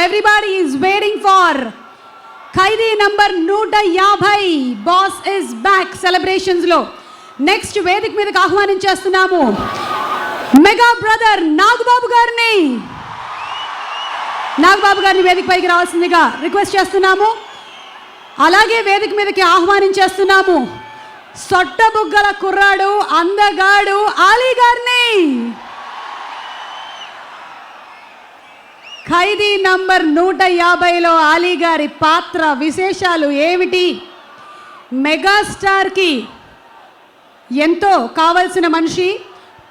everybody is waiting for Khaidi number 150 boss is back celebrations లో next వేదిక మీదకి ఆహ్వానించేస్తున్నాము mega brother Nagababu గారిని వేదిక పైకి రావాల్సిందిగా రిక్వెస్ట్ చేస్తున్నాము. అలాగే వేదిక మీదకి ఆహ్వానించేస్తున్నాము సొట్టబుగ్గల కుర్రాడు అందగాడు ఆలీ గారిని. ఖైదీ నంబర్ 150లో ఆలీ గారి పాత్ర విశేషాలు ఏమిటి? మెగాస్టార్కి ఎంతో కావలసిన మనిషి,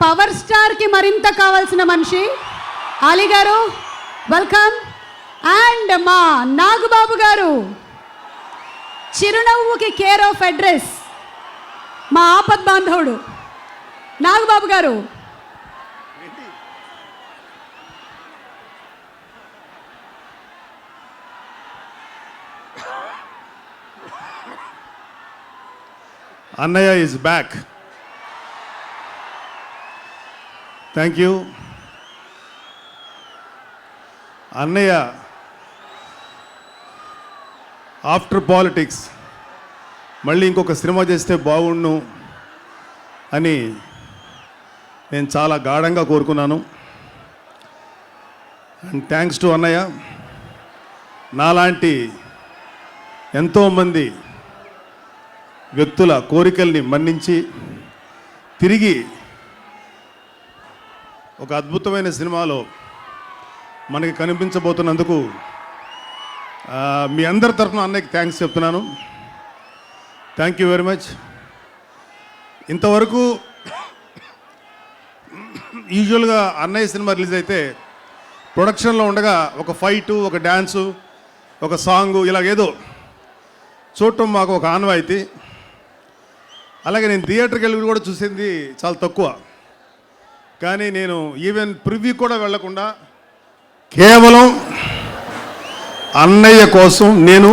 పవర్ స్టార్కి మరింత కావాల్సిన మనిషి ఆలీ గారు. వెల్కమ్. అండ్ మా నాగబాబు గారు చిరునవ్వుకి కేర్ ఆఫ్ అడ్రస్, మా ఆపద్ బాంధవుడు నాగబాబు గారు. Annaya is back. Thank you. Annaya, after politics, మళ్ళీ ఇంకొక సినిమా చేస్తే బాగుండు అని నేను చాలా గాఢంగా కోరుకున్నాను. అండ్ థ్యాంక్స్ టు అన్నయ్య, నాలాంటి ఎంతోమంది వ్యక్తుల కోరికల్ని మన్నించి తిరిగి ఒక అద్భుతమైన సినిమాలో మనకి కనిపించబోతున్నందుకు మీ అందరి తరఫున అన్నయ్యకి థ్యాంక్స్ చెప్తున్నాను. Thank you very much. ఇంతవరకు యూజువల్గా అన్నయ్య సినిమా రిలీజ్ అయితే ప్రొడక్షన్లో ఉండగా ఒక ఫైటు, ఒక డ్యాన్సు, ఒక సాంగు ఇలాగేదో చూడటం మాకు ఒక ఆనవాయితీ. అలాగే నేను థియేటర్కి వెళ్ళి కూడా చూసింది చాలా తక్కువ. కానీ నేను ఈవెన్ ప్రివ్యూ కూడా వెళ్లకుండా కేవలం అన్నయ్య కోసం నేను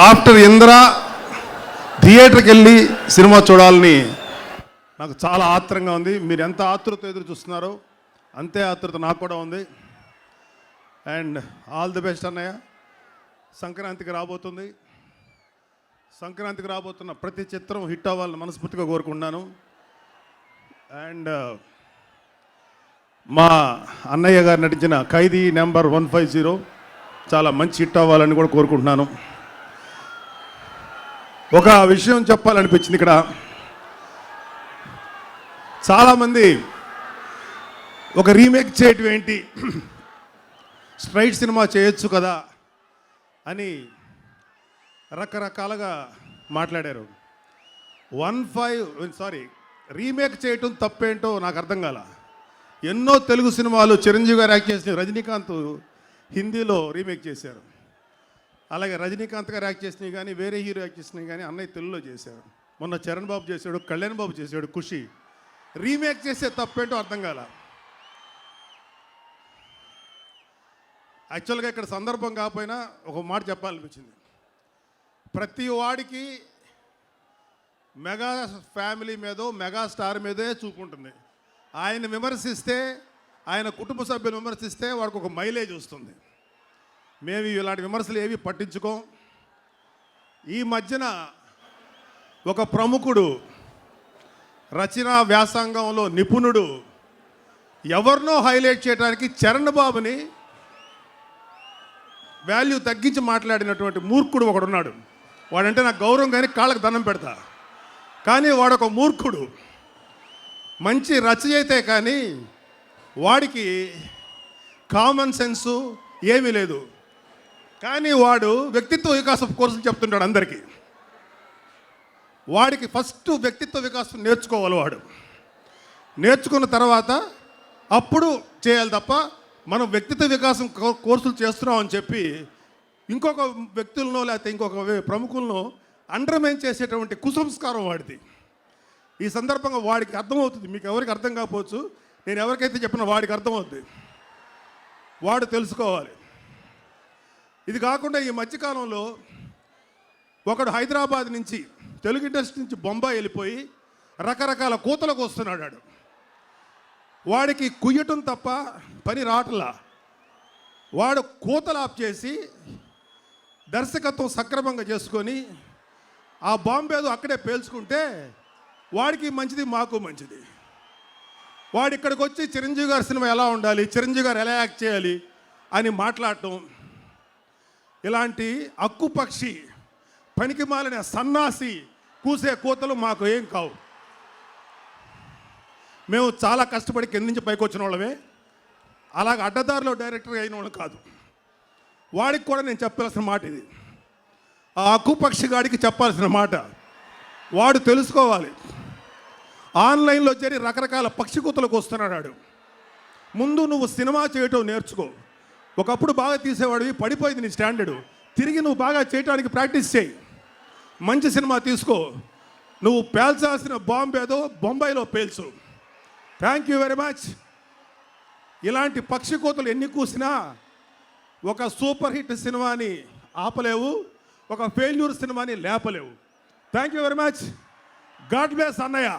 ఆఫ్టర్ ఇంద్ర థియేటర్కి వెళ్ళి సినిమా చూడాలని నాకు చాలా ఆత్రంగా ఉంది. మీరు ఎంత ఆతృత ఎదురు చూస్తున్నారో అంతే ఆతృత నాకు కూడా ఉంది. అండ్ ఆల్ ది బెస్ట్ అన్నయ్య. సంక్రాంతికి రాబోతున్న ప్రతి చిత్రం హిట్ అవ్వాలని మనస్ఫూర్తిగా కోరుకుంటున్నాను. అండ్ మా అన్నయ్య గారు నటించిన ఖైదీ నెంబర్ 150 చాలా మంచి హిట్ అవ్వాలని కూడా కోరుకుంటున్నాను. ఒక విషయం చెప్పాలనిపించింది. ఇక్కడ చాలామంది ఒక రీమేక్ చేయటం ఏంటి, స్ట్రైట్ సినిమా చేయొచ్చు కదా అని రకరకాలుగా మాట్లాడారు. రీమేక్ చేయటం తప్పేంటో నాకు అర్థం కాల. ఎన్నో తెలుగు సినిమాలు చిరంజీవి గారు యాక్ట్ చేసిన రజనీకాంత్ హిందీలో రీమేక్ చేశారు. అలాగే రజనీకాంత్ గారు యాక్ట్ చేసినవి కానీ వేరే హీరో యాక్ట్ చేసినవి కానీ అన్నయ్య తెలుగులో చేశారు. మొన్న చరణ్ బాబు చేశాడు, కళ్యాణ్ బాబు చేశాడు, ఖుషి. రీమేక్ చేసే తప్పేంటో అర్థం కాల. యాక్చువల్గా ఇక్కడ సందర్భం కాకపోయినా ఒక మాట చెప్పాలనిపించింది. ప్రతి వాడికి మెగా ఫ్యామిలీ మీదో మెగా స్టార్ మీదే చూపుంటుంది. ఆయన విమర్శిస్తే, ఆయన కుటుంబ సభ్యులు విమర్శిస్తే వాడికి ఒక మైలేజ్ వస్తుంది. మేము ఇలాంటి విమర్శలు ఏవి పట్టించుకోం. ఈ మధ్యన ఒక ప్రముఖుడు, రచనా వ్యాసంగంలో నిపుణుడు ఎవరినో హైలైట్ చేయడానికి చరణ్ బాబుని వాల్యూ తగ్గించి మాట్లాడినటువంటి మూర్ఖుడు ఒకడున్నాడు. వాడంటే నాకు గౌరవం కానీ కాళ్ళకు దండం పెడతా. కానీ వాడొక మూర్ఖుడు, మంచి రచయితే కానీ వాడికి కామన్ సెన్సు ఏమీ లేదు. కానీ వాడు వ్యక్తిత్వ వికాసం కోర్సులు చెప్తుంటాడు అందరికీ. వాడికి ఫస్ట్ వ్యక్తిత్వ వికాసం నేర్చుకోవాలి. వాడు నేర్చుకున్న తర్వాత అప్పుడు చేయాలి తప్ప మనం వ్యక్తిత్వ వికాసం కోర్సులు చేస్తున్నాం అని చెప్పి ఇంకొక వ్యక్తులను లేకపోతే ఇంకొక ప్రముఖులను అండర్మైన్ చేసేటువంటి కుసంస్కారం వాడిది. ఈ సందర్భంగా వాడికి అర్థమవుతుంది. మీకు ఎవరికి అర్థం కాకపోవచ్చు, నేను ఎవరికైతే చెప్పినా వాడికి అర్థమవుతుంది. వాడు తెలుసుకోవాలి. ఇది కాకుండా ఈ మధ్యకాలంలో ఒకడు హైదరాబాద్ నుంచి తెలుగు ఇండస్ట్రీ నుంచి బొంబాయి వెళ్ళిపోయి రకరకాల కూతలకు వస్తున్నాడు. వాడికి కుయ్యటం తప్ప పని రావట్లా. వాడు కూతలు ఆఫ్ చేసి దర్శకత్వం సక్రమంగా చేసుకొని ఆ బాంబేదో అక్కడే పేల్చుకుంటే వాడికి మంచిది, మాకు మంచిది. వాడు ఇక్కడికి వచ్చి చిరంజీవి గారి సినిమా ఎలా ఉండాలి, చిరంజీవి గారు ఎలా యాక్ట్ చేయాలి అని మాట్లాడటం, ఇలాంటి అక్కుపక్షి పనికి మాలిన సన్నాసి కూసే కూతలు మాకు ఏం కావు. మేము చాలా కష్టపడి కింద నుంచి పైకి వచ్చిన వాళ్ళమే, అలాగ అడ్డదారిలో డైరెక్టర్ అయిన వాళ్ళు కాదు. వాడికి కూడా నేను చెప్పాల్సిన మాట ఇది, ఆ అక్కుపక్షి గాడికి చెప్పాల్సిన మాట. వాడు తెలుసుకోవాలి, ఆన్లైన్లో చేరి రకరకాల పక్షి కూతలకు వస్తున్నాడు. ముందు నువ్వు సినిమా చేయటం నేర్చుకో. ఒకప్పుడు బాగా తీసేవాడివి, పడిపోయింది నీ స్టాండర్డు. తిరిగి నువ్వు బాగా చేయడానికి ప్రాక్టీస్ చేయి, మంచి సినిమా తీసుకో. నువ్వు పేల్చాల్సిన బాంబు ఏదో బొంబాయిలో పేల్చు. Thank you very much. ఇలాంటి పక్షి కోతలు ఎన్ని కూసినా ఒక సూపర్ హిట్ సినిమాని ఆపలేవు, ఒక ఫెయిల్యూర్ సినిమాని లేపలేవు. Thank you very much. God bless అన్నయ్య.